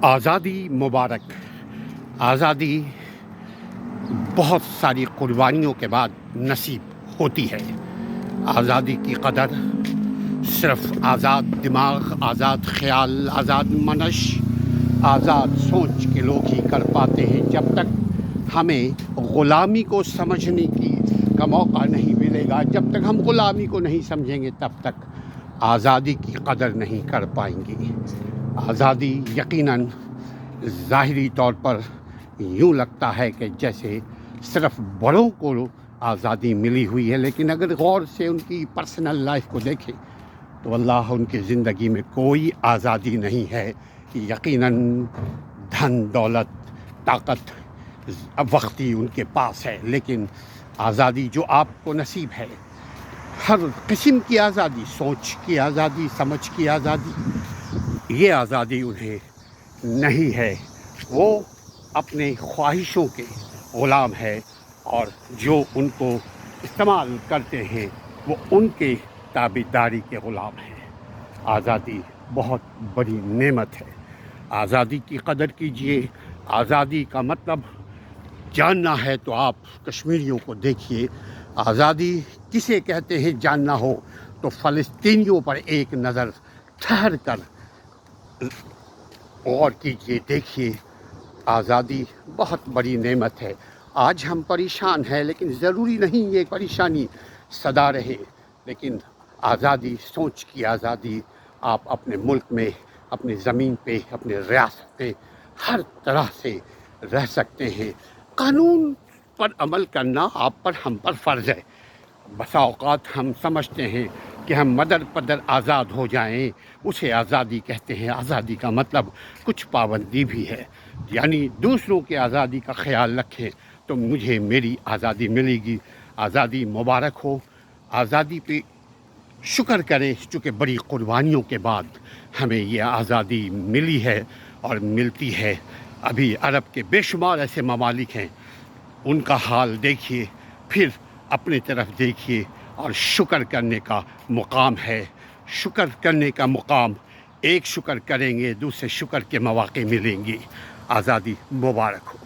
آزادی مبارک۔ آزادی بہت ساری قربانیوں کے بعد نصیب ہوتی ہے۔ آزادی کی قدر صرف آزاد دماغ، آزاد خیال، آزاد منش، آزاد سوچ کے لوگ ہی کر پاتے ہیں۔ جب تک ہمیں غلامی کو سمجھنے کا موقع نہیں ملے گا، جب تک ہم غلامی کو نہیں سمجھیں گے، تب تک آزادی کی قدر نہیں کر پائیں گے۔ آزادی یقیناً ظاہری طور پر یوں لگتا ہے کہ جیسے صرف بڑوں کو آزادی ملی ہوئی ہے، لیکن اگر غور سے ان کی پرسنل لائف کو دیکھیں تو واللہ ان کی زندگی میں کوئی آزادی نہیں ہے۔ یقیناً دھن، دولت، طاقت وقتی ان کے پاس ہے، لیکن آزادی جو آپ کو نصیب ہے، ہر قسم کی آزادی، سوچ کی آزادی، سمجھ کی آزادی، یہ آزادی انہیں نہیں ہے۔ وہ اپنے خواہشوں کے غلام ہے، اور جو ان کو استعمال کرتے ہیں وہ ان کے تابعداری کے غلام ہیں۔ آزادی بہت بڑی نعمت ہے۔ آزادی کی قدر کیجیے۔ آزادی کا مطلب جاننا ہے تو آپ کشمیریوں کو دیکھیے۔ آزادی کسے کہتے ہیں جاننا ہو تو فلسطینیوں پر ایک نظر ٹھہر کر غور کیجیے، دیکھیے۔ آزادی بہت بڑی نعمت ہے۔ آج ہم پریشان ہیں، لیکن ضروری نہیں یہ پریشانی سدا رہے، لیکن آزادی، سوچ کی آزادی، آپ اپنے ملک میں، اپنی زمین پہ، اپنے ریاست پہ ہر طرح سے رہ سکتے ہیں۔ قانون پر عمل کرنا آپ پر، ہم پر فرض ہے۔ بسا اوقات ہم سمجھتے ہیں کہ ہم مدر پدر آزاد ہو جائیں، اسے آزادی کہتے ہیں۔ آزادی کا مطلب کچھ پابندی بھی ہے، یعنی دوسروں کی آزادی کا خیال رکھیں تو مجھے میری آزادی ملے گی۔ آزادی مبارک ہو۔ آزادی پہ شکر کریں، چونکہ بڑی قربانیوں کے بعد ہمیں یہ آزادی ملی ہے اور ملتی ہے۔ ابھی عرب کے بے شمار ایسے ممالک ہیں، ان کا حال دیکھیے، پھر اپنی طرف دیکھیے، اور شکر کرنے کا مقام ہے۔ شکر کرنے کا مقام، ایک شکر کریں گے دوسرے شکر کے مواقع ملیں گے۔ آزادی مبارک ہو۔